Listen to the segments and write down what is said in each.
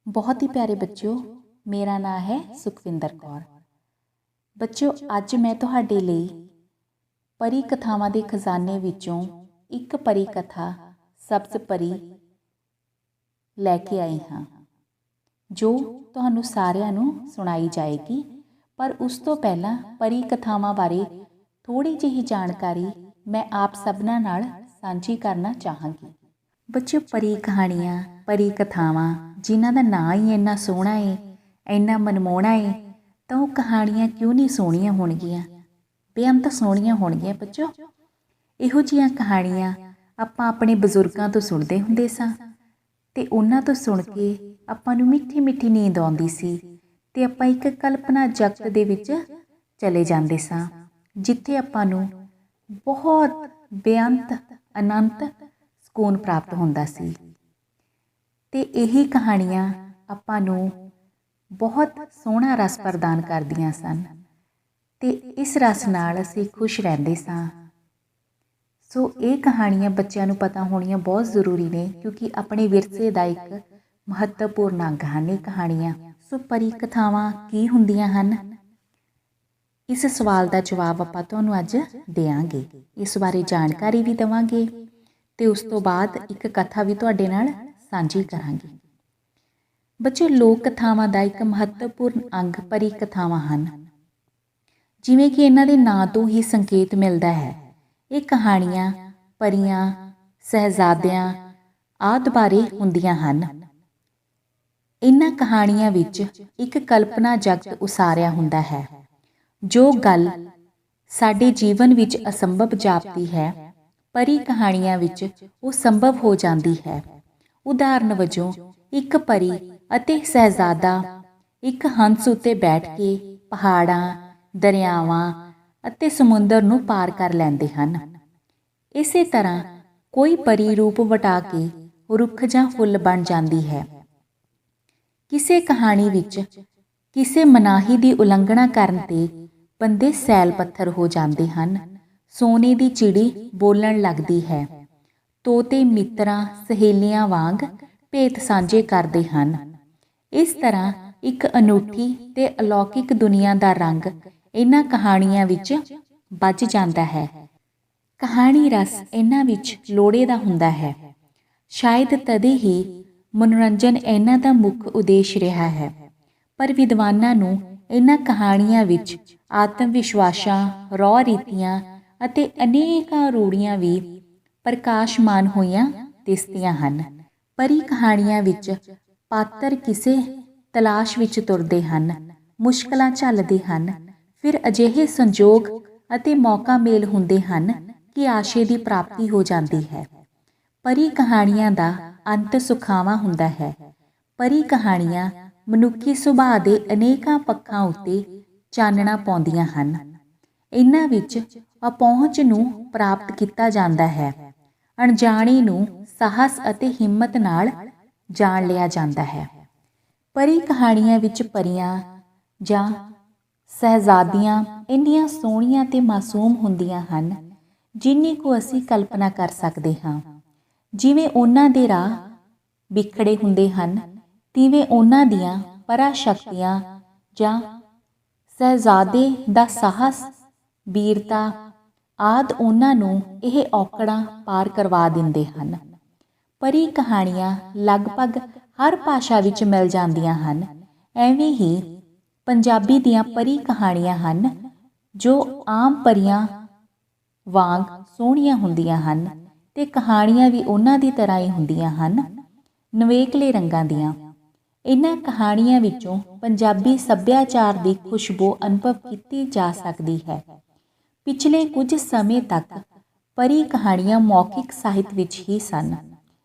बहुत ही प्यारे बच्चों, मेरा नाम है सुखविंदर कौर। बच्चों, ਅੱਜ मैं ਤੁਹਾਡੇ ਲਈ ਪਰੀ ਕਥਾਵਾਂ ਦੇ ਖਜ਼ਾਨੇ ਵਿੱਚੋਂ ਇੱਕ ਪਰੀ ਕਥਾ ਸਬਜ਼ ਪਰੀ ਲੈ ਕੇ ਆਈ ਹਾਂ, ਜੋ ਤੁਹਾਨੂੰ ਸਾਰਿਆਂ ਨੂੰ ਸੁਣਾਈ ਜਾਏਗੀ। ਪਰ ਉਸ ਤੋਂ ਪਹਿਲਾਂ ਪਰੀ ਕਥਾਵਾਂ ਬਾਰੇ ਥੋੜੀ ਜਿਹੀ ਜਾਣਕਾਰੀ ਮੈਂ ਆਪ ਸਭਨਾਂ ਨਾਲ ਸਾਂਝੀ ਕਰਨਾ ਚਾਹਾਂਗੀ। ਬੱਚਿਓ, ਪਰੀ ਕਹਾਣੀਆਂ, ਪਰੀ ਕਥਾਵਾਂ ਜਿਨ੍ਹਾਂ ਦਾ ਨਾਂ ਹੀ ਇੰਨਾ ਸੋਹਣਾ ਏ, ਇੰਨਾ ਮਨਮੋਹਣਾ ਏ, ਤਾਂ ਉਹ ਕਹਾਣੀਆਂ ਕਿਉਂ ਨਹੀਂ ਸੋਹਣੀਆਂ ਹੋਣਗੀਆਂ, ਬੇਅੰਤ ਸੋਹਣੀਆਂ ਹੋਣਗੀਆਂ। ਬੱਚੋ, ਇਹੋ ਜਿਹੀਆਂ ਕਹਾਣੀਆਂ ਆਪਾਂ ਆਪਣੇ ਬਜ਼ੁਰਗਾਂ ਤੋਂ ਸੁਣਦੇ ਹੁੰਦੇ ਸਾਂ ਅਤੇ ਉਹਨਾਂ ਤੋਂ ਸੁਣ ਕੇ ਆਪਾਂ ਨੂੰ ਮਿੱਠੀ ਮਿੱਠੀ ਨੀਂਦ ਆਉਂਦੀ ਸੀ ਅਤੇ ਆਪਾਂ ਇੱਕ ਕਲਪਨਾ ਜਗਤ ਦੇ ਵਿੱਚ ਚਲੇ ਜਾਂਦੇ ਸਾਂ, ਜਿੱਥੇ ਆਪਾਂ ਨੂੰ ਬਹੁਤ ਬੇਅੰਤ ਅਨੰਤ ਸਕੂਨ ਪ੍ਰਾਪਤ ਹੁੰਦਾ ਸੀ। ਅਤੇ ਇਹੀ ਕਹਾਣੀਆਂ ਆਪਾਂ ਨੂੰ ਬਹੁਤ ਸੋਹਣਾ ਰਸ ਪ੍ਰਦਾਨ ਕਰਦੀਆਂ ਸਨ ਅਤੇ ਇਸ ਰਸ ਨਾਲ ਅਸੀਂ ਖੁਸ਼ ਰਹਿੰਦੇ ਸਾਂ। ਸੋ ਇਹ ਕਹਾਣੀਆਂ ਬੱਚਿਆਂ ਨੂੰ ਪਤਾ ਹੋਣੀਆਂ ਬਹੁਤ ਜ਼ਰੂਰੀ ਨੇ, ਕਿਉਂਕਿ ਆਪਣੇ ਵਿਰਸੇ ਦਾ ਇੱਕ ਮਹੱਤਵਪੂਰਨ ਅੰਗ ਹਨ ਇਹ ਕਹਾਣੀਆਂ। ਸੋ ਪਰੀ ਕਥਾਵਾਂ ਕੀ ਹੁੰਦੀਆਂ ਹਨ, ਇਸ ਸਵਾਲ ਦਾ ਜਵਾਬ ਆਪਾਂ ਤੁਹਾਨੂੰ ਅੱਜ ਦਿਆਂਗੇ। ਇਸ ਬਾਰੇ ਜਾਣਕਾਰੀ ਵੀ ਦੇਵਾਂਗੇ ਅਤੇ ਉਸ ਤੋਂ ਬਾਅਦ ਇੱਕ ਕਥਾ ਵੀ ਤੁਹਾਡੇ ਨਾਲ ਸਾਂਝੀ ਕਰਾਂਗੇ। ਬੱਚੇ, ਲੋਕ ਕਥਾਵਾਂ ਦਾ ਇੱਕ ਮਹੱਤਵਪੂਰਨ ਅੰਗ ਪਰੀ ਕਥਾਵਾਂ ਹਨ। ਜਿਵੇਂ ਕਿ ਇਹਨਾਂ ਦੇ ਨਾਂ ਤੋਂ ਹੀ ਸੰਕੇਤ ਮਿਲਦਾ ਹੈ, ਇਹ ਕਹਾਣੀਆਂ ਪਰੀਆਂ, ਸਹਿਜ਼ਾਦਿਆਂ ਆਦਿ ਬਾਰੇ ਹੁੰਦੀਆਂ ਹਨ। ਇਹਨਾਂ ਕਹਾਣੀਆਂ ਵਿੱਚ ਇੱਕ ਕਲਪਨਾ ਜਗਤ ਉਸਾਰਿਆ ਹੁੰਦਾ ਹੈ। ਜੋ ਗੱਲ ਸਾਡੇ ਜੀਵਨ ਵਿੱਚ ਅਸੰਭਵ ਜਾਪਦੀ ਹੈ, ਪਰੀ ਕਹਾਣੀਆਂ ਵਿੱਚ ਉਹ ਸੰਭਵ ਹੋ ਜਾਂਦੀ ਹੈ। ਉਦਾਹਰਨ ਵਜੋਂ, ਇੱਕ ਪਰੀ ਅਤੇ ਸਹਿਜ਼ਾਦਾ ਇੱਕ ਹੰਸ ਉੱਤੇ ਬੈਠ ਕੇ ਪਹਾੜਾਂ, ਦਰਿਆਵਾਂ ਅਤੇ ਸਮੁੰਦਰ ਨੂੰ ਪਾਰ ਕਰ ਲੈਂਦੇ ਹਨ। ਇਸੇ ਤਰ੍ਹਾਂ ਕੋਈ ਪਰੀ ਰੂਪ ਵਟਾ ਕੇ ਰੁੱਖ ਜਾਂ ਫੁੱਲ ਬਣ ਜਾਂਦੀ ਹੈ। ਕਿਸੇ ਕਹਾਣੀ ਵਿੱਚ ਕਿਸੇ ਮਨਾਹੀ ਦੀ ਉਲੰਘਣਾ ਕਰਨ 'ਤੇ ਬੰਦੇ ਸੈਲ ਪੱਥਰ ਹੋ ਜਾਂਦੇ ਹਨ। ਸੋਨੇ ਦੀ ਚਿੜੀ ਬੋਲਣ ਲੱਗਦੀ ਹੈ। ਤੋਤੇ ਮਿੱਤਰਾਂ ਸਹੇਲੀਆਂ ਵਾਂਗ ਭੇਤ ਸਾਂਝੇ ਕਰਦੇ ਹਨ। ਇਸ ਤਰ੍ਹਾਂ ਇੱਕ ਅਨੂਠੀ ਤੇ ਅਲੌਕਿਕ ਦੁਨੀਆ ਦਾ ਰੰਗ ਇਹਨਾਂ ਕਹਾਣੀਆਂ ਵਿੱਚ ਬੱਝ ਜਾਂਦਾ ਹੈ। ਕਹਾਣੀ ਰਸ ਇਹਨਾਂ ਵਿੱਚ ਲੋੜੇ ਦਾ ਹੁੰਦਾ ਹੈ। ਸ਼ਾਇਦ ਤਦੇ ਹੀ ਮਨੋਰੰਜਨ ਇਹਨਾਂ ਦਾ ਮੁੱਖ ਉਦੇਸ਼ ਰਿਹਾ ਹੈ। ਪਰ ਵਿਦਵਾਨਾਂ ਨੂੰ ਇਹਨਾਂ ਕਹਾਣੀਆਂ ਵਿੱਚ ਆਤਮ ਵਿਸ਼ਵਾਸਾਂ, ਰਹੁ ਰੀਤੀਆਂ ਅਤੇ ਅਨੇਕਾਂ ਰੂੜੀਆਂ ਵੀ ਪ੍ਰਕਾਸ਼ਮਾਨ ਹੋਈਆਂ ਦਿਸਦੀਆਂ ਹਨ। ਪਰੀ ਕਹਾਣੀਆਂ ਵਿੱਚ ਪਾਤਰ ਕਿਸੇ ਤਲਾਸ਼ ਵਿੱਚ ਤੁਰਦੇ ਹਨ, ਮੁਸ਼ਕਲਾਂ ਝੱਲਦੇ ਹਨ, ਫਿਰ ਅਜਿਹੇ ਸੰਜੋਗ ਅਤੇ ਮੌਕਾ ਮੇਲ ਹੁੰਦੇ ਹਨ ਕਿ ਆਸ਼ੇ ਦੀ ਪ੍ਰਾਪਤੀ ਹੋ ਜਾਂਦੀ ਹੈ। ਪਰੀ ਕਹਾਣੀਆਂ ਦਾ ਅੰਤ ਸੁਖਾਵਾਂ ਹੁੰਦਾ ਹੈ। ਪਰੀ ਕਹਾਣੀਆਂ ਮਨੁੱਖੀ ਸੁਭਾਅ ਦੇ ਅਨੇਕਾਂ ਪੱਖਾਂ ਉੱਤੇ ਚਾਨਣਾ ਪਾਉਂਦੀਆਂ ਹਨ। ਇਹਨਾਂ ਵਿੱਚ ਅਪਹੁੰਚ ਨੂੰ ਪ੍ਰਾਪਤ ਕੀਤਾ ਜਾਂਦਾ ਹੈ। ਅਣਜਾਣੇ ਨੂੰ ਸਾਹਸ ਅਤੇ ਹਿੰਮਤ ਨਾਲ ਜਾਣ ਲਿਆ ਜਾਂਦਾ ਹੈ। ਪਰੀ ਕਹਾਣੀਆਂ ਵਿੱਚ ਪਰੀਆਂ ਜਾਂ ਸਹਿਜ਼ਾਦੀਆਂ ਇੰਨੀਆਂ ਸੋਹਣੀਆਂ ਤੇ ਮਾਸੂਮ ਹੁੰਦੀਆਂ ਹਨ, ਜਿੰਨੀ ਕੁ ਅਸੀਂ ਕਲਪਨਾ ਕਰ ਸਕਦੇ ਹਾਂ। ਜਿਵੇਂ ਉਹਨਾਂ ਦੇ ਰਾਹ ਵਿਖੜੇ ਹੁੰਦੇ ਹਨ, ਤਿਵੇਂ ਉਹਨਾਂ ਦੀਆਂ ਪਰਾ ਸ਼ਕਤੀਆਂ ਜਾਂ ਸਹਿਜ਼ਾਦੇ ਦਾ ਸਾਹਸ, ਵੀਰਤਾ ਆਦਿ ਉਹਨਾਂ ਨੂੰ ਇਹ ਔਕੜਾਂ ਪਾਰ ਕਰਵਾ ਦਿੰਦੇ ਹਨ। ਪਰੀ ਕਹਾਣੀਆਂ ਲਗਭਗ ਹਰ ਭਾਸ਼ਾ ਵਿੱਚ ਮਿਲ ਜਾਂਦੀਆਂ ਹਨ। ਐਵੇਂ ਹੀ ਪੰਜਾਬੀ ਦੀਆਂ ਪਰੀ ਕਹਾਣੀਆਂ ਹਨ, ਜੋ ਆਮ ਪਰੀਆਂ ਵਾਂਗ ਸੋਹਣੀਆਂ ਹੁੰਦੀਆਂ ਹਨ ਅਤੇ ਕਹਾਣੀਆਂ ਵੀ ਉਹਨਾਂ ਦੀ ਤਰ੍ਹਾਂ ਹੀ ਹੁੰਦੀਆਂ ਹਨ, ਨਿਵੇਕਲੇ ਰੰਗਾਂ ਦੀਆਂ। ਇਹਨਾਂ ਕਹਾਣੀਆਂ ਵਿੱਚੋਂ ਪੰਜਾਬੀ ਸੱਭਿਆਚਾਰ ਦੀ ਖੁਸ਼ਬੂ ਅਨੁਭਵ ਕੀਤੀ ਜਾ ਸਕਦੀ ਹੈ। ਪਿਛਲੇ ਕੁਝ ਸਮੇਂ ਤੱਕ ਪਰੀ ਕਹਾਣੀਆਂ ਮੌਖਿਕ ਸਾਹਿਤ ਵਿੱਚ ਹੀ ਸਨ।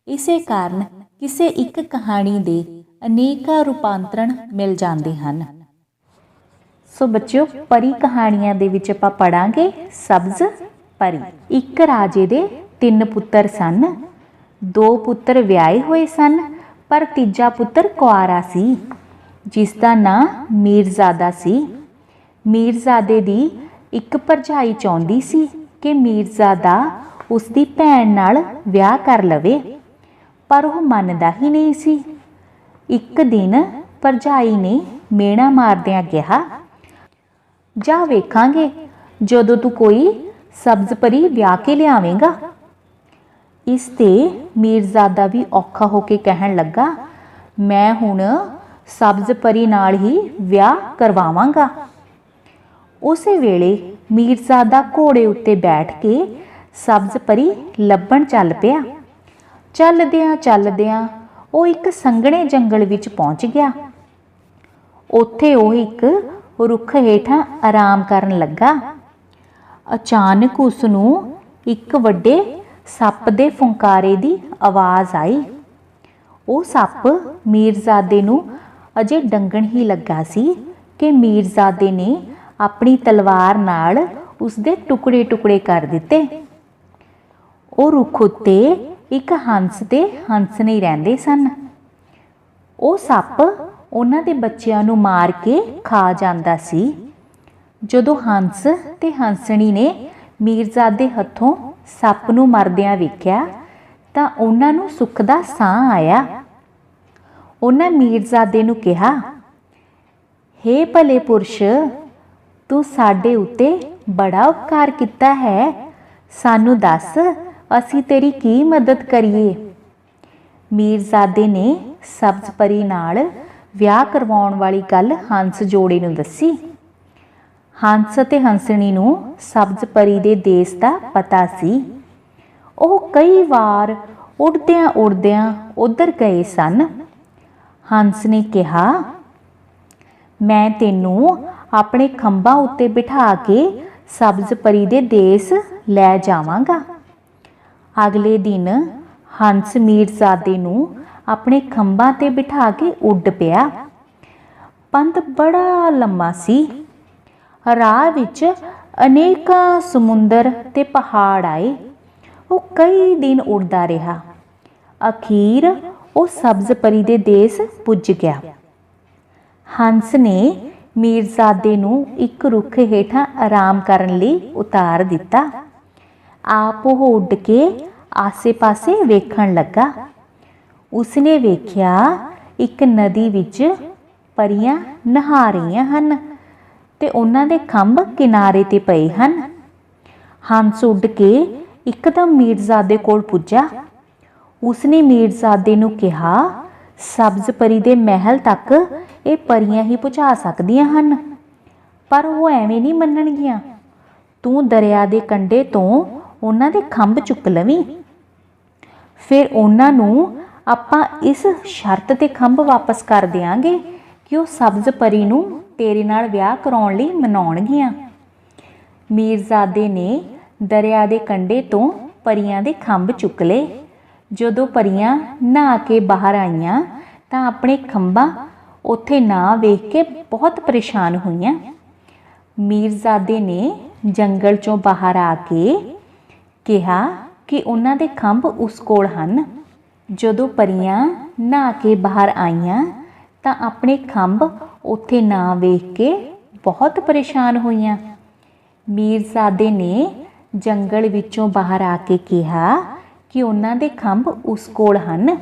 ਇਸੇ ਕਾਰਨ ਕਿਸੇ ਇੱਕ ਕਹਾਣੀ ਦੇ ਅਨੇਕਾਂ ਰੂਪਾਂਤਰਣ ਮਿਲ ਜਾਂਦੇ ਹਨ। ਸੋ ਬੱਚਿਓ, ਪਰੀ ਕਹਾਣੀਆਂ ਦੇ ਵਿੱਚ ਆਪਾਂ ਪੜਾਂਗੇ ਸਬਜ਼ ਪਰੀ। ਇੱਕ ਰਾਜੇ ਦੇ 3 ਪੁੱਤਰ ਸਨ। 2 ਪੁੱਤਰ ਵਿਆਹੇ ਹੋਏ ਸਨ, ਪਰ ਤੀਜਾ ਪੁੱਤਰ ਕੁਆਰਾ ਸੀ, ਜਿਸ ਦਾ ਨਾਂ ਮੀਰਜ਼ਾਦਾ ਸੀ। ਮੀਰਜ਼ਾਦੇ ਦੀ ਇੱਕ ਭਰਜਾਈ ਚਾਹੁੰਦੀ ਸੀ ਕਿ ਮੀਰਜ਼ਾਦਾ ਉਸਦੀ ਭੈਣ ਨਾਲ ਵਿਆਹ ਕਰ ਲਵੇ, ਪਰ ਉਹ ਮੰਨਦਾ ਹੀ ਨਹੀਂ ਸੀ। ਇੱਕ ਦਿਨ ਭਰਜਾਈ ਨੇ ਮੇਣਾ ਮਾਰਦਿਆਂ ਕਿਹਾ, ਜਾ ਵੇਖਾਂਗੇ ਜਦੋਂ ਤੂੰ ਕੋਈ ਸਬਜ਼ ਪਰੀ ਵਿਆਹ ਕੇ ਲਿਆਵੇਂਗਾ। ਇਸ ਤੇ ਮੀਰਜ਼ਾਦਾ ਵੀ ਔਖਾ ਹੋ ਕੇ ਕਹਿਣ ਲੱਗਾ, ਮੈਂ ਹੁਣ ਸਬਜ਼ ਪਰੀ ਨਾਲ ਹੀ ਵਿਆਹ ਕਰਵਾਵਾਂਗਾ। ਉਸੇ ਵੇਲੇ ਮੀਰਜ਼ਾਦਾ ਘੋੜੇ ਉੱਤੇ ਬੈਠ ਕੇ ਸਬਜ਼ ਪਰੀ ਲੱਭਣ ਚੱਲ ਪਿਆ। ਚੱਲਦਿਆਂ ਚੱਲਦਿਆਂ ਉਹ ਇੱਕ ਸੰਘਣੇ ਜੰਗਲ ਵਿੱਚ ਪਹੁੰਚ ਗਿਆ। ਉੱਥੇ ਉਹ ਇੱਕ ਰੁੱਖ ਹੇਠਾਂ ਆਰਾਮ ਕਰਨ ਲੱਗਾ। ਅਚਾਨਕ ਉਸ ਨੂੰ ਇੱਕ ਵੱਡੇ ਸੱਪ ਦੇ ਫੁੰਕਾਰੇ ਦੀ ਆਵਾਜ਼ ਆਈ। ਉਹ ਸੱਪ ਮੀਰਜ਼ਾਦੇ ਨੂੰ ਅਜੇ ਡੰਗਣ ਹੀ ਲੱਗਾ ਸੀ ਕਿ ਮੀਰਜ਼ਾਦੇ ਨੇ ਆਪਣੀ ਤਲਵਾਰ ਨਾਲ ਉਸਦੇ ਟੁਕੜੇ ਟੁਕੜੇ ਕਰ ਦਿੱਤੇ। ਉਹ ਰੁੱਖ ਉੱਤੇ ਇੱਕ ਹੰਸ ਤੇ ਹੰਸਣੀ ਰਹਿੰਦੇ ਸਨ। ਉਹ ਸੱਪ ਉਹਨਾਂ ਦੇ ਬੱਚਿਆਂ ਨੂੰ ਮਾਰ ਕੇ ਖਾ ਜਾਂਦਾ ਸੀ। ਜਦੋਂ ਹੰਸ ਤੇ ਹੰਸਣੀ ਨੇ ਮੀਰਜ਼ਾਦੇ ਹੱਥੋਂ ਸੱਪ ਨੂੰ ਮਰਦਿਆਂ ਵੇਖਿਆ ਤਾਂ ਉਹਨਾਂ ਨੂੰ ਸੁੱਖ ਦਾ ਸਾਹ ਆਇਆ। ਉਹਨਾਂ ਮੀਰਜ਼ਾਦੇ ਨੂੰ ਕਿਹਾ, ਹੇ ਭਲੇ ਪੁਰਸ਼, ਤੂੰ ਸਾਡੇ ਉੱਤੇ ਬੜਾ ਉਪਕਾਰ ਕੀਤਾ ਹੈ। ਸਾਨੂੰ ਦੱਸ, ਅਸੀਂ ਤੇਰੀ ਕੀ ਮਦਦ ਕਰੀਏ। ਮੀਰਜ਼ਾਦੇ ਨੇ ਸਬਜ਼ ਪਰੀ ਨਾਲ ਵਿਆਹ ਕਰਵਾਉਣ ਵਾਲੀ ਗੱਲ ਹੰਸ ਜੋੜੇ ਨੂੰ ਦੱਸੀ। ਹੰਸ ਅਤੇ ਹੰਸਣੀ ਨੂੰ ਸਬਜ਼ ਪਰੀ ਦੇ ਦੇਸ਼ ਦਾ ਪਤਾ ਸੀ। ਉਹ ਕਈ ਵਾਰ ਉੜਦਿਆਂ ਉੜਦਿਆਂ ਉੱਧਰ ਗਏ ਸਨ। ਹੰਸ ਨੇ ਕਿਹਾ, ਮੈਂ ਤੈਨੂੰ ਆਪਣੇ ਖੰਭਾਂ ਉੱਤੇ ਬਿਠਾ ਕੇ ਸਬਜ਼ ਪਰੀ ਦੇ ਦੇਸ਼ ਲੈ ਜਾਵਾਂਗਾ। ਅਗਲੇ ਦਿਨ ਹੰਸ ਮੀਰਜ਼ਾਦੇ ਨੂੰ ਆਪਣੇ ਖੰਭਾਂ ਤੇ ਬਿਠਾ ਕੇ ਉੱਡ ਪਿਆ। ਪੰਧ ਬੜਾ ਲੰਮਾ ਸੀ। ਰਾਹ ਵਿੱਚ ਅਨੇਕਾਂ ਸਮੁੰਦਰ ਤੇ ਪਹਾੜ ਆਏ। ਉਹ ਕਈ ਦਿਨ ਉੱਡਦਾ ਰਿਹਾ। ਅਖੀਰ ਉਹ ਸਬਜ਼ ਪਰੀ ਦੇ ਦੇਸ਼ ਪੁੱਜ ਗਿਆ। ਹੰਸ ਨੇ ਮੀਰਜ਼ਾਦੇ ਨੂੰ ਇੱਕ ਰੁੱਖ ਹੇਠਾਂ ਆਰਾਮ ਕਰਨ ਲਈ ਉਤਾਰ ਦਿੱਤਾ। ਆਪ ਉਹ ਉੱਡ ਕੇ ਆਸੇ-ਪਾਸੇ ਵੇਖਣ ਲੱਗਾ। ਉਸਨੇ ਵੇਖਿਆ ਇੱਕ ਨਦੀ ਵਿੱਚ ਪਰੀਆਂ ਨਹਾ ਰਹੀਆਂ ਹਨ ਤੇ ਉਹਨਾਂ ਦੇ ਖੰਭ ਕਿਨਾਰੇ ਤੇ ਪਏ ਹਨ। ਹੰਸ ਉੱਡ ਕੇ ਇੱਕਦਮ ਮੀਰਜ਼ਾਦੇ ਕੋਲ ਪੁੱਜਾ। ਉਸਨੇ ਮੀਰਜ਼ਾਦੇ ਨੂੰ ਕਿਹਾ, ਸਬਜ਼ ਪਰੀ ਦੇ ਮਹਿਲ ਤੱਕ ਇਹ ਪਰੀਆਂ ਹੀ ਪਹੁੰਚਾ ਸਕਦੀਆਂ ਹਨ, ਪਰ ਉਹ ਐਵੇਂ ਨਹੀਂ ਮੰਨਣਗੀਆਂ। ਤੂੰ ਦਰਿਆ ਦੇ ਕੰਢੇ ਤੋਂ ਉਹਨਾਂ ਦੇ ਖੰਭ ਚੁੱਕ ਲਵੀਂ। ਫਿਰ ਉਹਨਾਂ ਨੂੰ ਆਪਾਂ ਇਸ ਸ਼ਰਤ ਤੇ ਖੰਭ ਵਾਪਸ ਕਰ ਦਿਆਂਗੇ ਕਿ ਉਹ ਸਬਜ਼ ਪਰੀ ਨੂੰ ਤੇਰੇ ਨਾਲ ਵਿਆਹ ਕਰਾਉਣ ਲਈ ਮਨਾਉਣਗੀਆਂ। ਮੀਰਜ਼ਾਦੇ ਨੇ ਦਰਿਆ ਦੇ ਕੰਢੇ ਤੋਂ ਪਰੀਆਂ ਦੇ ਖੰਭ ਚੁੱਕ ਲਏ। ਜਦੋਂ ਪਰੀਆਂ ਨਹਾ ਕੇ ਬਾਹਰ ਆਈਆਂ ਤਾਂ ਆਪਣੇ ਖੰਭਾਂ ਉੱਥੇ ਨਾ ਵੇਖ ਕੇ ਬਹੁਤ ਪਰੇਸ਼ਾਨ ਹੋਈਆਂ। ਮੀਰਜ਼ਾਦੇ ਨੇ ਜੰਗਲ ਚੋਂ ਬਾਹਰ ਆ ਕੇ ਕਿਹਾ ਕਿ ਉਹਨਾਂ ਦੇ ਖੰਭ ਉਸ ਕੋਲ ਹਨ। ਜਦੋਂ ਪਰੀਆਂ ਨਹਾ ਕੇ ਬਾਹਰ ਆਈਆਂ ਤਾਂ ਆਪਣੇ ਖੰਭ ਉੱਥੇ ਨਾ ਵੇਖ ਕੇ ਬਹੁਤ ਪਰੇਸ਼ਾਨ ਹੋਈਆਂ। ਮੀਰਜ਼ਾਦੇ ਨੇ ਜੰਗਲ ਵਿੱਚੋਂ ਬਾਹਰ ਆ ਕੇ ਕਿਹਾ ਕਿ ਉਹਨਾਂ ਦੇ ਖੰਭ ਉਸ ਕੋਲ ਹਨ।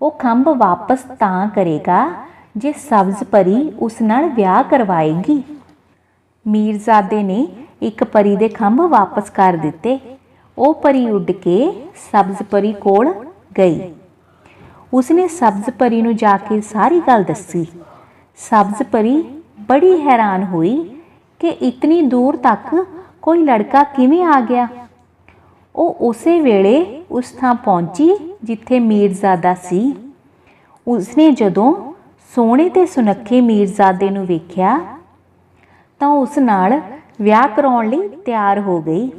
ਉਹ ਖੰਭ ਵਾਪਸ ਤਾਂ ਕਰੇਗਾ ਜੇ ਸਬਜ਼ ਪਰੀ ਉਸ ਨਾਲ ਵਿਆਹ ਕਰਵਾਏਗੀ। ਮੀਰਜ਼ਾਦੇ ਨੇ ਇੱਕ ਪਰੀ ਦੇ ਖੰਭ ਵਾਪਸ ਕਰ ਦਿੱਤੇ। ਉਹ ਪਰੀ ਉੱਡ ਕੇ ਸਬਜ਼ ਪਰੀ ਕੋਲ ਗਈ। ਉਸਨੇ ਸਬਜ਼ ਪਰੀ ਨੂੰ ਜਾ ਕੇ ਸਾਰੀ ਗੱਲ ਦੱਸੀ। ਸਬਜ਼ ਪਰੀ ਬੜੀ ਹੈਰਾਨ ਹੋਈ ਕਿ ਇਤਨੀ ਦੂਰ ਤੱਕ ਕੋਈ ਲੜਕਾ ਕਿਵੇਂ ਆ ਗਿਆ। ਉਹ ਉਸੇ ਵੇਲੇ ਉਸ ਥਾਂ ਪਹੁੰਚੀ ਜਿੱਥੇ ਮੀਰਜ਼ਾਦਾ ਸੀ। ਉਸਨੇ ਜਦੋਂ ਸੋਹਣੇ ਤੇ ਸੁਨੱਖੇ ਮੀਰਜ਼ਾਦੇ ਨੂੰ ਵੇਖਿਆ ਤਾਂ ਉਸ ਨਾਲ ਵਿਆਹ ਕਰਾਉਣ ਲਈ ਤਿਆਰ ਹੋ ਗਈ।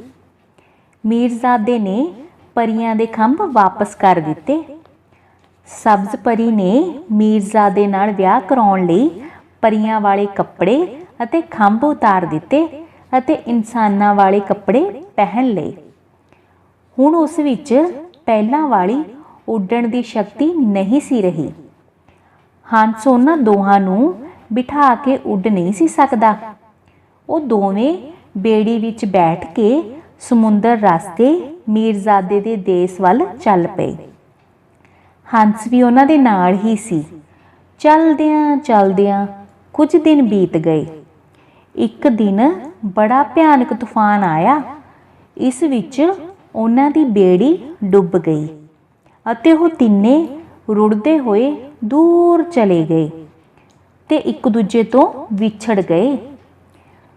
ਮੀਰਜ਼ਾਦੇ ਨੇ ਪਰੀਆਂ ਦੇ ਖੰਭ ਵਾਪਸ ਕਰ ਦਿੱਤੇ। ਸਬਜ਼ ਪਰੀ ਨੇ ਮੀਰਜ਼ਾਦੇ ਨਾਲ ਵਿਆਹ ਕਰਾਉਣ ਲਈ ਪਰੀਆਂ ਵਾਲੇ ਕੱਪੜੇ ਅਤੇ ਖੰਭ ਉਤਾਰ ਦਿੱਤੇ ਅਤੇ ਇਨਸਾਨਾਂ ਵਾਲੇ ਕੱਪੜੇ ਪਹਿਨ ਲਏ। ਹੁਣ ਉਸ ਵਿੱਚ ਪਹਿਲਾਂ ਵਾਲੀ ਉੱਡਣ ਦੀ ਸ਼ਕਤੀ ਨਹੀਂ ਸੀ ਰਹੀ। ਹੰਸ ਉਹਨਾਂ ਦੋਹਾਂ ਨੂੰ ਬਿਠਾ ਕੇ ਉੱਡ ਨਹੀਂ ਸੀ ਸਕਦਾ। ਉਹ ਦੋਵੇਂ ਬੇੜੀ ਵਿੱਚ ਬੈਠ ਕੇ ਸਮੁੰਦਰ ਰਸਤੇ ਮੀਰਜ਼ਾਦੇ ਦੇ ਦੇਸ਼ ਵੱਲ ਚੱਲ ਪਏ। ਹੰਸ ਵੀ ਉਹਨਾਂ ਦੇ ਨਾਲ ਹੀ ਸੀ। चलदियां चलदियां कुछ दिन बीत गए। एक दिन बड़ा भयानक तूफान आया। इस विच उन्हां दी बेड़ी डुब गई अते वो तिन्ने रुड़दे हुए दूर चले गए ते एक दूजे तो विछड़ गए।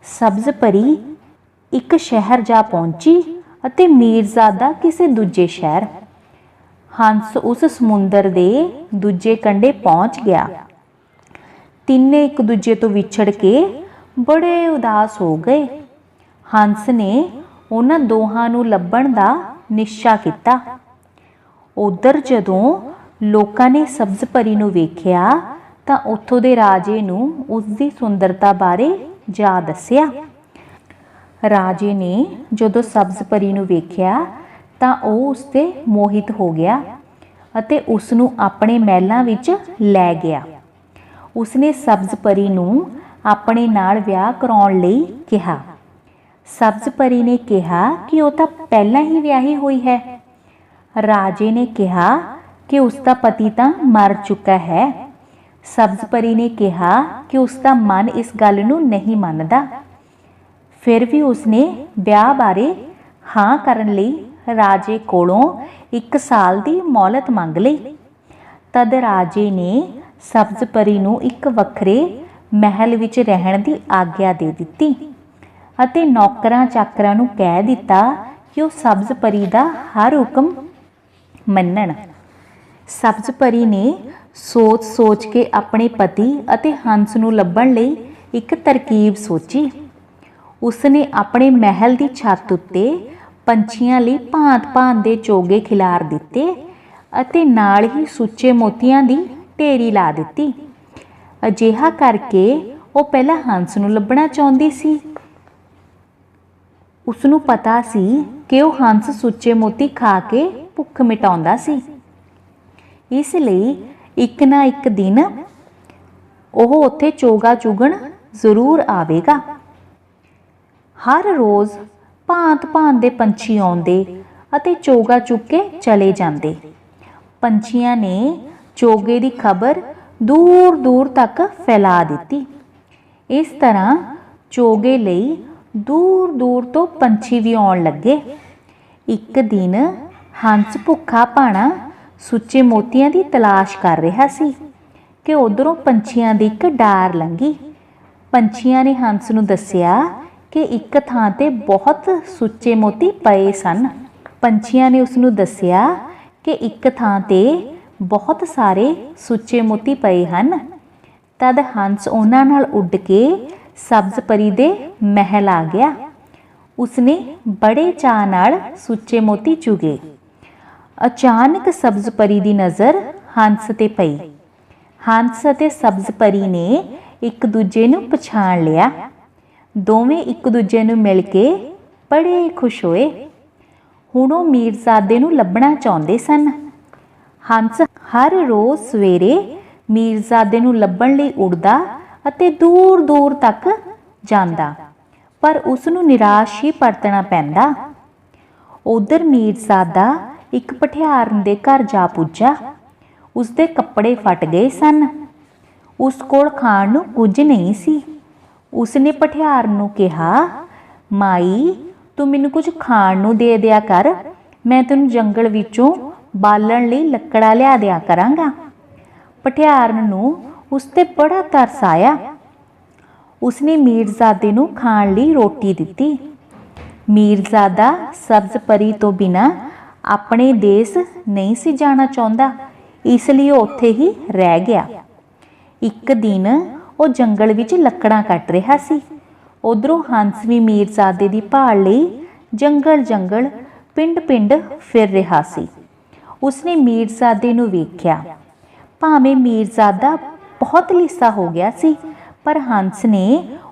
सब्ज परी एक शहर जा पहुंची अते मीरजादा किसी दूजे शहर। हंस उस समुंदर दे दूजे कंढे पहुंच गया। तिन्ने एक दूजे तो विछड़ के बड़े उदास हो गए। हंस ने उन्हां दोहां नूं लभण दा निश्चा किता। उधर जदों लोकां ने सब्ज परी नूं वेखिया तां उत्थों दे राजे नूं उसदी सुंदरता बारे जा दस्सिया। राजे ने जदों सब्ज परी नूं वेखिया तां ओह उस ते मोहित हो गया अते उस नूं अपने महलां विच लै गया। उसने सब्ज परी नूं अपने नाल विआह कराउण लई कहा। सब्ज परी ने कहा कि वह तां पहलां ही विआही हुई है। राजे ने कहा कि उसका पति तां मर चुका है। सब्ज परी ने कहा कि उसका मन इस गल नूं नहीं मनदा। फिर भी उसने विआह बारे हाँ करन लई राजे कोलों 1 साल दी मोहलत मंग लई। तद राजे ने सब्ज परी नूं एक वखरे महल विच रहण दी आग्या दे दित्ती अते नौकरां चाकरां नूं कह दिता कि वह सब्ज परी दा हर हुक्म मन्नण। सब्ज परी ने सोच सोच के अपने पति अते हंस नूं लभण लई एक तरकीब सोची। उसने अपने महल की छत उत्ते पंछियां लई भांत भांत दे चोगे खिलार दिते अते नाल ही सुच्चे मोतियां दी ढेरी ला दिती। अजिहा करके वो पहला हंस नूं लभना चाहुंदी सी। उसनूं पता सी कि वह हंस सुच्चे मोती खा के भुख मिटाउंदा सी। इसलिए एक ना एक दिन ओह उत्थे चोगा चुगण जरूर आवेगा। हर रोज़ भांत भांत दे पंछी आउंदे अते चोगा चुग के चले जांदे। पंछियां ने चोगे की खबर दूर दूर तक फैला दी। इस तरह चोगे लई दूर दूर तो पंछी भी आउण लगे। एक दिन हंस भुखा भाणा सुच्चे मोतियां की तलाश कर रहा सी कि उधरों पंछियां दी एक डार लंघी। पंछियां ने हंस नूं दस्सिया कि एक थां ते बहुत सुच्चे मोती पए सन। पंछियां ने उसनूं दस्सिया कि एक थां ते बहुत सारे सुच्चे मोती पए हन। तद हंस उन्हां नाल उड़ के सब्ज परी दे महल आ गया। उसने बड़े चाअ नाल सुच्चे मोती चुगे। अचानक सब्ज परी दी नज़र हंस ते पई। हंस अते सब्ज परी ने एक दूजे नूं पछाण लिया। दोवें एक दूजे नूं मिल के बड़े खुश होए। हुण ओह मीरजादे नूं लभना चाहुंदे सन। हंस हर रोज़ सवेरे मीरजादे नूं लभण लई उड़दा अते दूर दूर तक जांदा, पर उसनूं निराश ही परतना पैंदा। उधर मीरजादा एक भठियारन दे घर जा पुज्जा। उसदे कपड़े फट गए सन। उस कोल खाण नूं कुਝ नहीं सी। उसने भठियारन नूं कहा, माई तू मैनूं कुछ खाण नूं दे दिया कर, मैं तैनूं जंगल विचों बालण लई लकड़ा लिया दिया करांगा। भठियारन नूं उस ते बड़ा तरस आया। उसने मीरजादे नूं खाण लई रोटी दित्ती। मीरजादा सब्ज परी तो बिना अपने देश नहीं सी जाना चाहुंदा, इसलिए उत्थे ही रह गया। एक दिन वो जंगल विच लकड़ां कट रहा सी। उधरों हंस भी मीरजादे दी भाल लई जंगल जंगल पिंड पिंड फिर रहा सी। उसने मीरजादे नूं वेख्या। भावें मीरजादा बहुत लिस्सा हो गया सी, पर हंस ने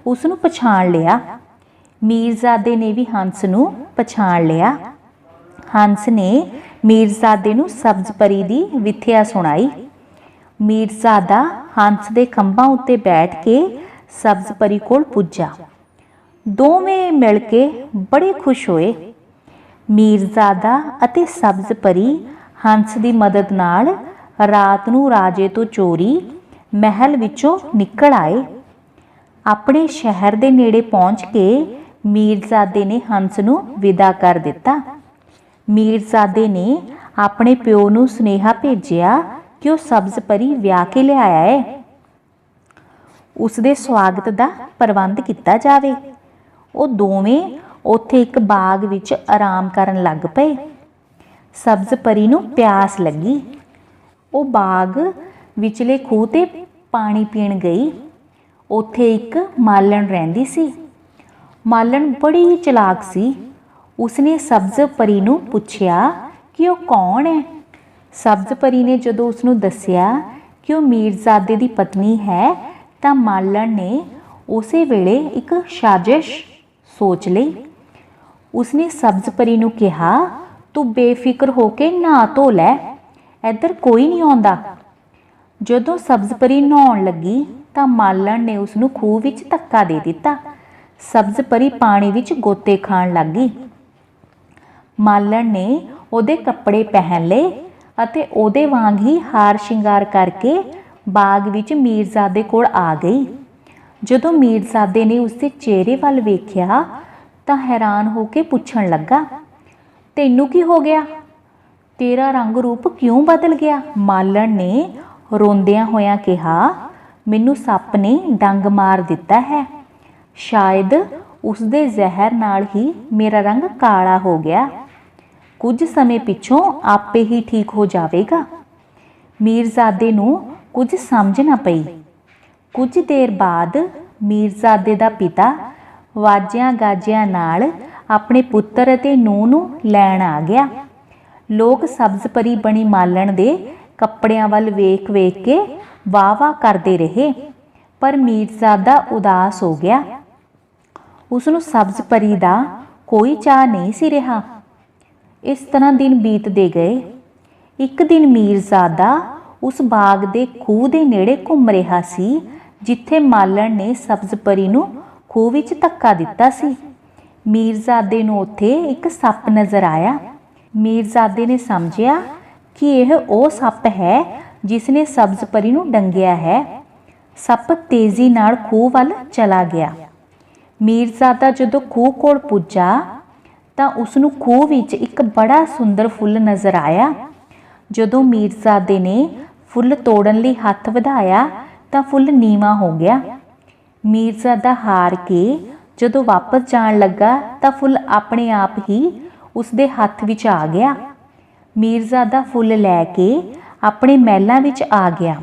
उसनूं पछाण लिया। मीरजादे ने भी हंस नूं पछाण लिया। हंस ने मीरजादे नूं सब्ज परी दी विथया सुणाई। मीरजादा हंस दे खंभां उत्ते बैठ के सब्ज परी कोल पुज्जा। दोवें मिल के बड़े खुश होए। मीरजादा अते सब्ज परी हंस दी मदद नाल रात नूं राजे तो चोरी महल विचों निकल आए। अपने शहर दे नेड़े पहुँच के मीरजादे ने हंस नूं विदा कर दिता। मीरजादे ने अपने प्यो नूं सुनेहा भेजिया कि वह सब्ज़ परी विआह के लिआया है, उसदे स्वागत दा प्रबंध किया जावे। वो दोवें उत्थे एक बाग विच आराम करन लग पए। सब्ज़ परी नूं प्यास लगी। वो बाग विचले खूह ते पानी पीण गई। उत्थे एक मालण रहिंदी सी। मालण बड़ी चलाक सी। उसने सब्ज़ परी नूं पुछया कि वह कौन है। सब्ज़ परी ने जदों उसनूं दस्सिया कि वह मीरजादे दी पत्नी है तां मालण ने उसे वेले एक साजिश सोच लई। उसने सब्ज़ परी नूं कहा, तू बेफिक्र होके नहा धो लै, इधर कोई नहीं आउंदा। जदों सब्ज़ परी नहाउण लगी तां मालण ने उसनूं खूह विच धक्का दे दिता। सब्ज़ परी पानी विच गोते खाण लग गई। मालण ने ਉਹਦੇ ਕੱਪੜੇ ਪਹਿਨ ਲਏ ਅਤੇ ਉਹਦੇ ਵਾਂਗ ਹੀ ਹਾਰ ਸ਼ਿੰਗਾਰ ਕਰਕੇ ਬਾਗ ਵਿੱਚ ਮੀਰਜ਼ਾਦੇ ਕੋਲ ਆ ਗਈ। ਜਦੋਂ ਮੀਰਜ਼ਾਦੇ ਨੇ ਉਸਦੇ ਚਿਹਰੇ ਵੱਲ ਵੇਖਿਆ ਤਾਂ ਹੈਰਾਨ ਹੋ ਕੇ ਪੁੱਛਣ ਲੱਗਾ, ਤੈਨੂੰ ਕੀ ਹੋ ਗਿਆ? ਤੇਰਾ ਰੰਗ ਰੂਪ ਕਿਉਂ ਬਦਲ ਗਿਆ? ਮਾਲਣ ਨੇ ਰੋਂਦਿਆਂ ਹੋਇਆਂ ਕਿਹਾ, ਮੈਨੂੰ ਸੱਪ ਨੇ ਡੰਗ ਮਾਰ ਦਿੱਤਾ ਹੈ। ਸ਼ਾਇਦ ਉਸਦੇ ਜ਼ਹਿਰ ਨਾਲ ਹੀ ਮੇਰਾ ਰੰਗ ਕਾਲਾ ਹੋ ਗਿਆ। ਕੁਝ ਸਮੇਂ ਪਿੱਛੋਂ ਆਪੇ ਹੀ ਠੀਕ ਹੋ ਜਾਵੇਗਾ। ਮੀਰਜ਼ਾਦੇ ਨੂੰ ਕੁਝ ਸਮਝ ਨਾ ਪਈ। ਕੁਝ ਦੇਰ ਬਾਅਦ ਮੀਰਜ਼ਾਦੇ ਦਾ ਪਿਤਾ ਵਾਜਿਆਂ ਗਾਜਿਆਂ ਨਾਲ ਆਪਣੇ ਪੁੱਤਰ ਅਤੇ ਨੂੰਹ ਨੂੰ ਲੈਣ ਆ ਗਿਆ। ਲੋਕ ਸਬਜ਼ ਪਰੀ ਬਣੀ ਮਾਲਣ ਦੇ ਕੱਪੜਿਆਂ ਵੱਲ ਵੇਖ ਵੇਖ ਕੇ ਵਾਹ ਵਾਹ ਕਰਦੇ ਰਹੇ, ਪਰ ਮੀਰਜ਼ਾਦਾ ਉਦਾਸ ਹੋ ਗਿਆ। ਉਸਨੂੰ ਸਬਜ਼ ਪਰੀ ਦਾ ਕੋਈ ਚਾਅ ਨਹੀਂ ਸੀ ਰਿਹਾ। ਇਸ ਤਰ੍ਹਾਂ ਦਿਨ ਬੀਤਦੇ ਗਏ। ਇੱਕ ਦਿਨ ਮੀਰਜ਼ਾਦਾ ਉਸ ਬਾਗ ਦੇ ਖੂਹ ਦੇ ਨੇੜੇ ਘੁੰਮ ਰਿਹਾ ਸੀ ਜਿੱਥੇ ਮਾਲਣ ਨੇ ਸਬਜ਼ ਪਰੀ ਨੂੰ ਖੂਹ ਵਿੱਚ ਧੱਕਾ ਦਿੱਤਾ ਸੀ। ਮੀਰਜ਼ਾਦੇ ਨੂੰ ਉੱਥੇ ਇੱਕ ਸੱਪ ਨਜ਼ਰ ਆਇਆ। ਮੀਰਜ਼ਾਦੇ ਨੇ ਸਮਝਿਆ ਕਿ ਇਹ ਉਹ ਸੱਪ ਹੈ ਜਿਸ ਨੇ ਸਬਜ਼ ਪਰੀ ਨੂੰ ਡੰਗਿਆ ਹੈ। ਸੱਪ ਤੇਜ਼ੀ ਨਾਲ ਖੂਹ ਵੱਲ ਚਲਾ ਗਿਆ। ਮੀਰਜ਼ਾਦਾ ਜਦੋਂ ਖੂਹ ਕੋਲ ਪੁੱਜਾ ਤਾਂ ਉਸਨੂੰ ਖੂਹ ਵਿੱਚ ਇੱਕ ਬੜਾ ਸੁੰਦਰ ਫੁੱਲ ਨਜ਼ਰ ਆਇਆ। ਜਦੋਂ ਮੀਰਜ਼ਾਦੇ ਨੇ ਫੁੱਲ ਤੋੜਨ ਲਈ ਹੱਥ ਵਧਾਇਆ ਤਾਂ ਫੁੱਲ ਨੀਵਾਂ ਹੋ ਗਿਆ। ਮੀਰਜ਼ਾਦਾ ਹਾਰ ਕੇ ਜਦੋਂ ਵਾਪਸ ਜਾਣ ਲੱਗਾ ਤਾਂ ਫੁੱਲ ਆਪਣੇ ਆਪ ਹੀ ਉਸਦੇ ਹੱਥ ਵਿੱਚ ਆ ਗਿਆ। ਮੀਰਜ਼ਾਦਾ ਫੁੱਲ ਲੈ ਕੇ ਆਪਣੇ ਮਹਿਲਾਂ ਵਿੱਚ ਆ ਗਿਆ।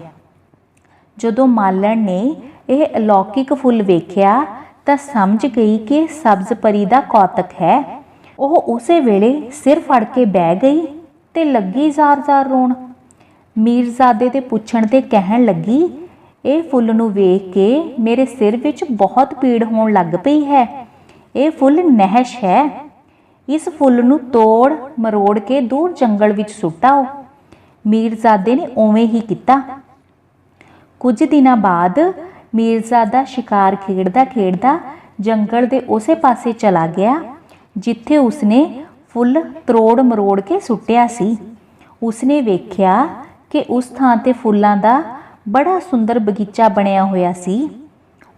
ਜਦੋਂ ਮਾਲਣ ਨੇ ਇਹ ਅਲੌਕਿਕ ਫੁੱਲ ਵੇਖਿਆ ਤਾਂ ਸਮਝ ਗਈ ਕਿ ਸਬਜ਼ ਪਰੀ ਦਾ ਕੌਤਕ ਹੈ। ਉਹ ਉਸੇ ਵੇਲੇ ਸਿਰ ਫੜ ਕੇ ਬਹਿ ਗਈ ਤੇ ਲੱਗੀ ਜ਼ਾਰ-ਜ਼ਾਰ ਰੋਣ। ਮੀਰਜ਼ਾਦੇ ਦੇ ਪੁੱਛਣ ਤੇ ਕਹਿਣ ਲੱਗੀ, ਇਹ ਫੁੱਲ ਨੂੰ ਵੇਖ ਕੇ ਮੇਰੇ ਸਿਰ ਵਿੱਚ ਬਹੁਤ ਪੀੜ ਹੋਣ ਲੱਗ ਪਈ ਹੈ। ਇਹ ਫੁੱਲ ਨਹਿਸ਼ ਹੈ। ਇਸ ਫੁੱਲ ਨੂੰ ਤੋੜ ਮਰੋੜ ਕੇ ਦੂਰ ਜੰਗਲ ਵਿੱਚ ਸੁੱਟ ਆਓ। ਮੀਰਜ਼ਾਦੇ ਨੇ ਉਵੇਂ ਹੀ ਕੀਤਾ। ਕੁਝ ਦਿਨਾਂ ਬਾਅਦ ਮੀਰਜ਼ਾਦਾ ਸ਼ਿਕਾਰ ਖੇਡਦਾ ਖੇਡਦਾ ਜੰਗਲ ਦੇ ਉਸੇ ਪਾਸੇ ਚਲਾ ਗਿਆ ਜਿੱਥੇ ਉਸਨੇ ਫੁੱਲ ਤਰੋੜ ਮਰੋੜ ਕੇ ਸੁੱਟਿਆ ਸੀ। ਉਸਨੇ ਵੇਖਿਆ ਕਿ ਉਸ ਥਾਂ ਤੇ ਫੁੱਲਾਂ ਦਾ ਬੜਾ ਸੁੰਦਰ ਬਗੀਚਾ ਬਣਿਆ ਹੋਇਆ ਸੀ।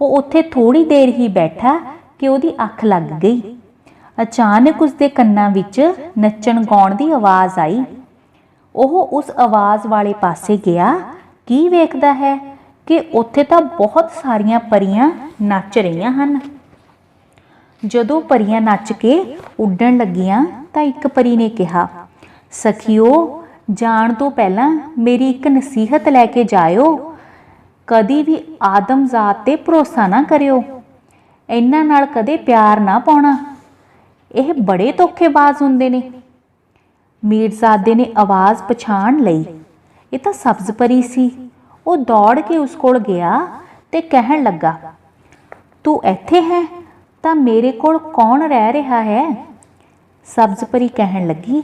ਉਹ ਉੱਥੇ ਥੋੜੀ ਦੇਰ ਹੀ ਬੈਠਾ ਕਿ ਉਹਦੀ ਅੱਖ ਲੱਗ ਗਈ। ਅਚਾਨਕ ਉਸਦੇ ਕੰਨਾਂ ਵਿੱਚ ਨੱਚਣ ਗਾਉਣ ਦੀ ਆਵਾਜ਼ ਆਈ। ਉਹ ਉਸ ਆਵਾਜ਼ ਵਾਲੇ ਪਾਸੇ ਗਿਆ। ਕੀ ਵੇਖਦਾ ਹੈ ਕਿ ਉੱਥੇ ਤਾਂ ਬਹੁਤ ਸਾਰੀਆਂ ਪਰੀਆਂ ਨੱਚ ਰਹੀਆਂ ਹਨ। ਜਦੋਂ ਪਰੀਆਂ ਨੱਚ ਕੇ ਉੱਡਣ ਲੱਗੀਆਂ ਤਾਂ ਇੱਕ ਪਰੀ ਨੇ ਕਿਹਾ, ਸਖੀਓ, ਜਾਣ ਤੋਂ ਪਹਿਲਾਂ ਮੇਰੀ ਇੱਕ ਨਸੀਹਤ ਲੈ ਕੇ ਜਾਇਓ। ਕਦੀ ਵੀ ਆਦਮਜ਼ਾਤ ਤੇ ਭਰੋਸਾ ਨਾ ਕਰਿਓ। ਇਹਨਾਂ ਨਾਲ ਕਦੇ ਪਿਆਰ ਨਾ ਪਾਉਣਾ। ਇਹ ਬੜੇ ਧੋਖੇਬਾਜ਼ ਹੁੰਦੇ ਨੇ। ਮੀਰਜ਼ਾਦੇ ਨੇ ਆਵਾਜ਼ ਪਛਾਣ ਲਈ। ਇਹ ਤਾਂ ਸਬਜ਼ ਪਰੀ ਸੀ। ਉਹ ਦੌੜ ਕੇ ਉਸ ਕੋਲ ਗਿਆ ਤੇ ਕਹਿਣ ਲੱਗਾ, ਤੂੰ ਇੱਥੇ ਹੈ ਤਾਂ ਮੇਰੇ ਕੋਲ ਕੌਣ ਰਹਿ ਰਿਹਾ ਹੈ? ਸਬਜ਼ ਪਰੀ ਕਹਿਣ ਲੱਗੀ,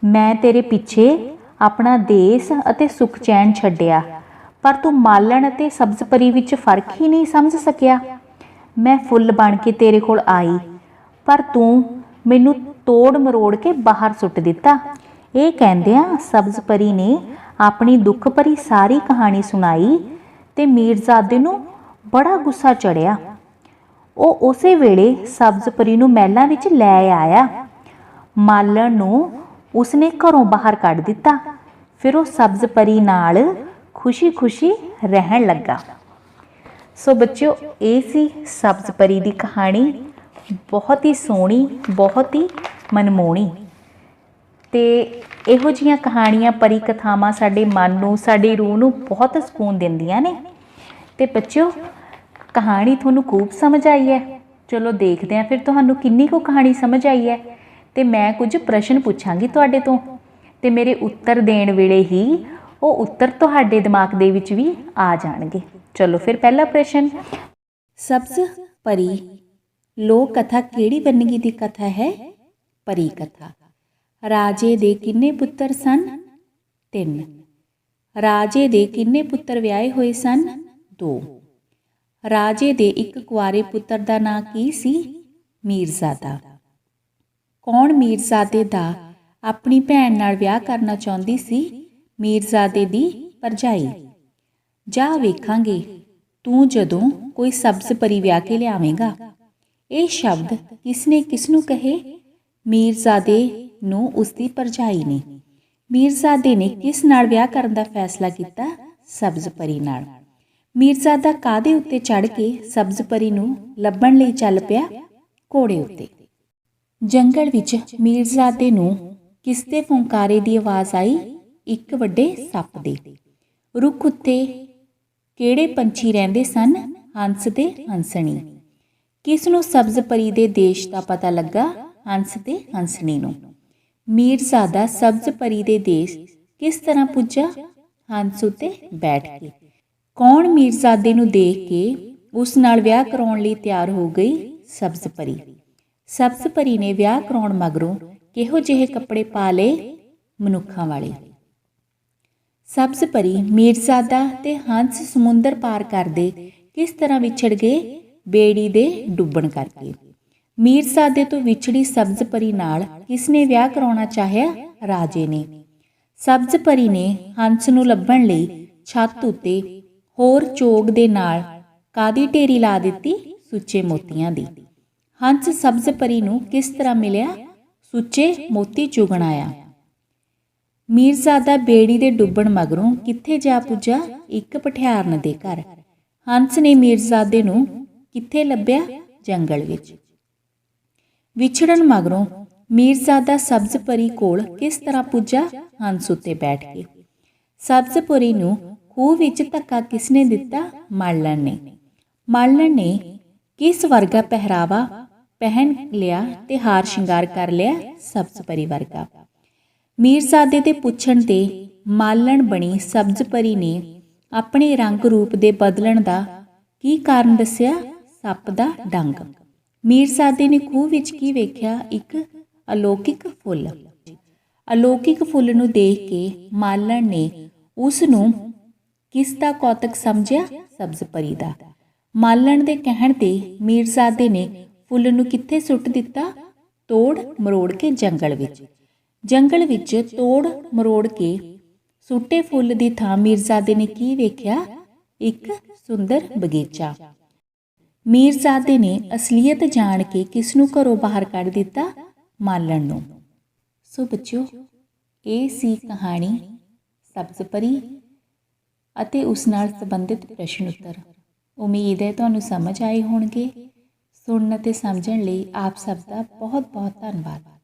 ਮੈਂ ਤੇਰੇ ਪਿੱਛੇ ਆਪਣਾ ਦੇਸ਼ ਅਤੇ ਸੁੱਖ ਚੈਨ ਛੱਡਿਆ, ਪਰ ਤੂੰ ਮਾਲਣ ਅਤੇ ਸਬਜ਼ ਪਰੀ ਵਿੱਚ ਫਰਕ ਹੀ ਨਹੀਂ ਸਮਝ ਸਕਿਆ। ਮੈਂ ਫੁੱਲ ਬਣ ਕੇ ਤੇਰੇ ਕੋਲ ਆਈ, ਪਰ ਤੂੰ ਮੈਨੂੰ ਤੋੜ ਮਰੋੜ ਕੇ ਬਾਹਰ ਸੁੱਟ ਦਿੱਤਾ। ਇਹ ਕਹਿੰਦਿਆਂ ਸਬਜ਼ ਪਰੀ ਨੇ ਆਪਣੀ ਦੁੱਖ ਭਰੀ ਸਾਰੀ ਕਹਾਣੀ ਸੁਣਾਈ ਤੇ ਮੀਰਜ਼ਾਦੇ ਨੂੰ ਬੜਾ ਗੁੱਸਾ ਚੜਿਆ। ਉਹ ਉਸੇ ਵੇਲੇ ਸਬਜ਼ ਪਰੀ ਨੂੰ ਮਹਿਲਾਂ ਵਿੱਚ ਲੈ ਆਇਆ। ਮਾਲਣ ਨੂੰ ਉਸਨੇ ਘਰੋਂ ਬਾਹਰ ਕੱਢ ਦਿੱਤਾ। ਫਿਰ ਉਹ ਸਬਜ਼ ਪਰੀ ਨਾਲ ਖੁਸ਼ੀ-ਖੁਸ਼ੀ ਰਹਿਣ ਲੱਗਾ। ਸੋ ਬੱਚਿਓ, ਇਹ ਸੀ ਸਬਜ਼ ਪਰੀ ਦੀ ਕਹਾਣੀ। ਬਹੁਤ ਹੀ ਸੋਹਣੀ, ਬਹੁਤ ਹੀ ਮਨਮੋਹਣੀ। ਤੇ ਇਹੋ ਜਿਹੀਆਂ ਕਹਾਣੀਆਂ, ਪਰੀ ਕਥਾਵਾਂ ਸਾਡੇ ਮਨ ਨੂੰ, ਸਾਡੀ ਰੂਹ ਨੂੰ ਬਹੁਤ ਸਕੂਨ ਦਿੰਦੀਆਂ ਨੇ। ਤੇ ਬੱਚਿਓ, ਕਹਾਣੀ ਤੁਹਾਨੂੰ ਖੂਬ ਸਮਝ ਆਈ ਹੈ। ਚਲੋ ਦੇਖਦੇ ਹਾਂ ਫਿਰ ਤੁਹਾਨੂੰ ਕਿੰਨੀ ਕੁ ਕਹਾਣੀ ਸਮਝ ਆਈ ਹੈ। ਤੇ ਮੈਂ ਕੁਝ ਪ੍ਰਸ਼ਨ ਪੁੱਛਾਂਗੀ ਤੁਹਾਡੇ ਤੋਂ, ਤੇ ਮੇਰੇ ਉੱਤਰ ਦੇਣ ਵੇਲੇ ਹੀ ਉਹ ਉੱਤਰ ਤੁਹਾਡੇ ਦਿਮਾਗ ਦੇ ਵਿੱਚ ਵੀ ਆ ਜਾਣਗੇ। ਚਲੋ ਫਿਰ ਪਹਿਲਾ ਪ੍ਰਸ਼ਨ, ਸਬਜ਼ ਪਰੀ ਲੋਕ ਕਥਾ ਕਿਹੜੀ ਵੰਨਗੀ ਦੀ ਕਥਾ ਹੈ? ਪਰੀ ਕਥਾ। ਰਾਜੇ ਦੇ ਕਿੰਨੇ ਪੁੱਤਰ ਸਨ? 3। ਰਾਜੇ ਦੇ ਕਿੰਨੇ ਪੁੱਤਰ ਵਿਆਹੇ ਹੋਏ ਸਨ? 2। ਰਾਜੇ ਦੇ ਇੱਕ ਕੁਆਰੇ ਪੁੱਤਰ ਦਾ ਨਾਂ ਕੀ ਸੀ? ਮੀਰਜ਼ਾਦਾ। ਕੌਣ ਮੀਰਜ਼ਾਦੇ ਦਾ ਆਪਣੀ ਭੈਣ ਨਾਲ ਵਿਆਹ ਕਰਨਾ ਚਾਹੁੰਦੀ ਸੀ? ਮੀਰਜ਼ਾਦੇ ਦੀ ਭਰਜਾਈ। ਜਾ ਵੇਖਾਂਗੇ ਤੂੰ ਜਦੋਂ ਕੋਈ ਸਬਜ਼ ਪਰੀ ਵਿਆਹ ਕੇ ਲਿਆਵੇਂਗਾ। ਇਹ ਸ਼ਬਦ ਕਿਸਨੇ ਕਿਸਨੂੰ ਕਹੇ? ਮੀਰਜ਼ਾਦੇ ਨੂੰ ਉਸਦੀ ਭਰਜਾਈ ਨੇ। ਮੀਰਜ਼ਾਦੇ ਨੇ ਕਿਸ ਨਾਲ ਵਿਆਹ ਕਰਨ ਦਾ ਫੈਸਲਾ ਕੀਤਾ? ਸਬਜ਼ ਪਰੀ ਨਾਲ। ਮੀਰਜ਼ਾਦਾ ਕਾਹਦੇ ਉੱਤੇ ਚੜ੍ਹ ਕੇ ਸਬਜ਼ ਪਰੀ ਨੂੰ ਲੱਭਣ ਲਈ ਚੱਲ ਪਿਆ? ਘੋੜੇ ਉੱਤੇ। ਜੰਗਲ ਵਿੱਚ ਮੀਰਜ਼ਾਦੇ ਨੂੰ ਕਿਸ ਦੇ ਫੁੰਕਾਰੇ ਦੀ ਆਵਾਜ਼ ਆਈ? ਇੱਕ ਵੱਡੇ ਸੱਪ ਦੇ। ਰੁੱਖ ਉੱਤੇ ਕਿਹੜੇ ਪੰਛੀ ਰਹਿੰਦੇ ਸਨ? ਹੰਸ ਤੇ ਹੰਸਣੀ। ਕਿਸ ਨੂੰ ਸਬਜ਼ ਪਰੀ ਦੇ ਦੇਸ਼ ਦਾ ਪਤਾ ਲੱਗਾ? ਹੰਸ ਤੇ ਹੰਸਣੀ ਨੂੰ। ਮੀਰਜ਼ਾਦਾ ਸਬਜ਼ ਪਰੀ ਦੇ ਦੇਸ਼ ਕਿਸ ਤਰ੍ਹਾਂ ਪੁੱਜਾ? ਹੰਸ ਉੱਤੇ ਬੈਠ ਕੇ। ਕੌਣ ਮੀਰਜ਼ਾਦੇ ਨੂੰ ਦੇਖ ਕੇ ਉਸ ਨਾਲ ਵਿਆਹ ਕਰਾਉਣ ਲਈ ਤਿਆਰ ਹੋ ਗਈ? ਸਬਜ਼ ਪਰੀ। ਸਬਜ਼ ਪਰੀ ਨੇ ਵਿਆਹ ਕਰਾਉਣ ਮਗਰੋਂ ਕਿਹੋ ਜਿਹੇ ਕੱਪੜੇ ਪਾ ਲਏ? ਮਨੁੱਖਾਂ ਵਾਲੇ। ਸਬਜ਼ ਪਰੀ, ਮੀਰਜ਼ਾਦਾ ਤੇ ਹੰਸ ਸਮੁੰਦਰ ਪਾਰ ਕਰਦੇ ਕਿਸ ਤਰ੍ਹਾਂ ਵਿਛੜ ਗਏ? ਬੇੜੀ ਦੇ ਡੁੱਬਣ ਕਰਕੇ। ਮੀਰਜ਼ਾਦੇ ਤੋਂ ਵਿਛੜੀ ਸਬਜ਼ ਪਰੀ ਨਾਲ ਕਿਸਨੇ ਵਿਆਹ ਕਰਾਉਣਾ ਚਾਹਿਆ? ਰਾਜੇ ਨੇ। ਸਬਜ਼ ਪਰੀ ਨੇ ਹੰਸ ਨੂੰ ਲੱਭਣ ਲਈ ਛੱਤ ਉੱਤੇ ਹੋਰ ਚੋਗ ਦੇ ਨਾਲ ਕਾਹਦੀ ਢੇਰੀ ਲਾ ਦਿੱਤੀ? ਸੁੱਚੇ ਮੋਤੀਆਂ ਦੀ। ਹੰਸ ਸਬਜ਼ ਪਰੀ ਨੂੰ ਕਿਸ ਤਰ੍ਹਾਂ ਮਿਲਿਆ? ਸੁੱਚੇ ਮੋਤੀ ਚੁਗਣ ਆਇਆ। ਮੀਰਜ਼ਾਦਾ ਬੇੜੀ ਦੇ ਡੁੱਬਣ ਮਗਰੋਂ ਕਿੱਥੇ ਜਾ ਪੁੱਜਾ? ਇੱਕ ਪਠਿਆਰਨ ਦੇ ਘਰ। ਹੰਸ ਨੇ ਮੀਰਜ਼ਾਦੇ ਨੂੰ ਕਿੱਥੇ ਲੱਭਿਆ? ਜੰਗਲ ਵਿੱਚ। ਵਿਛੜਨ ਮਗਰੋਂ ਮੀਰਜ਼ਾਦਾ ਸਬਜ਼ ਪਰੀ ਕੋਲ ਕਿਸ ਤਰ੍ਹਾਂ ਪੁੱਜਾ? ਹੰਸ ਉੱਤੇ ਬੈਠ ਕੇ। ਸਬਜ਼ ਪਰੀ ਨੂੰ ਖੂਹ ਵਿੱਚ ਧੱਕਾ ਕਿਸਨੇ ਦਿੱਤਾ? ਮਾਲਣ ਨੇ। ਮਾਲਣ ਨੇ ਕਿਸ ਵਰਗਾ ਪਹਿਰਾਵਾ ਪਹਿਨ ਲਿਆ ਤੇ ਹਾਰ ਸ਼ਿੰਗਾਰ ਕਰ ਲਿਆ? ਸਬਜ਼ ਪਰੀ ਵਰਗਾ। ਮੀਰਜ਼ਾਦੇ ਦੇ ਪੁੱਛਣ ਤੇ ਮਾਲਣ ਬਣੀ ਸਬਜ਼ ਪਰੀ ਨੇ ਆਪਣੇ ਰੰਗ ਰੂਪ ਦੇ ਬਦਲਣ ਦਾ ਕੀ ਕਾਰਨ ਦੱਸਿਆ? ਸੱਪ ਦਾ ਡੰਗ। ਮੀਰਜ਼ਾਦੇ ਨੇ ਖੂਹ ਵਿੱਚ ਕੀ ਵੇਖਿਆ? ਇੱਕ ਅਲੌਕਿਕ ਫੁੱਲ। ਅਲੌਕਿਕ ਫੁੱਲ ਨੂੰ ਦੇਖ ਕੇ ਮਾਲਣ ਨੇ ਉਸ ਨੂੰ ਕਿਸ ਦਾ ਕੌਤਕ ਸਮਝਿਆ? ਸਬਜ਼ ਪਰੀ ਦਾ। ਮਾਲਣ ਦੇ ਕਹਿਣ ਤੇ ਮੀਰਜ਼ਾਦੇ ਨੇ ਫੁੱਲ ਨੂੰ ਕਿੱਥੇ ਸੁੱਟ ਦਿੱਤਾ? ਤੋੜ ਮਰੋੜ ਕੇ ਜੰਗਲ ਵਿੱਚ। ਜੰਗਲ ਵਿੱਚ ਤੋੜ ਮਰੋੜ ਕੇ ਸੁੱਟੇ ਫੁੱਲ ਦੀ ਥਾਂ ਮੀਰਜ਼ਾਦੇ ਨੇ ਕੀ ਵੇਖਿਆ? ਇੱਕ ਸੁੰਦਰ ਬਗੀਚਾ। ਮੀਰਜ਼ਾਦੇ ਨੇ ਅਸਲੀਅਤ ਜਾਣ ਕੇ ਕਿਸ ਨੂੰ ਘਰੋਂ ਬਾਹਰ ਕੱਢ ਦਿੱਤਾ? ਮਾਲਣ ਨੂੰ। ਸੋ ਬੱਚਿਓ, ਇਹ ਸੀ ਕਹਾਣੀ ਸਬਜ਼ ਪਰੀ ਅਤੇ ਉਸ ਨਾਲ ਸੰਬੰਧਿਤ ਪ੍ਰਸ਼ਨ ਉੱਤਰ। ਉਮੀਦ ਹੈ ਤੁਹਾਨੂੰ ਸਮਝ ਆਏ ਹੋਣਗੇ। ਸੁਣਨ ਅਤੇ ਸਮਝਣ ਲਈ ਆਪ ਸਭ ਦਾ ਬਹੁਤ ਬਹੁਤ ਧੰਨਵਾਦ।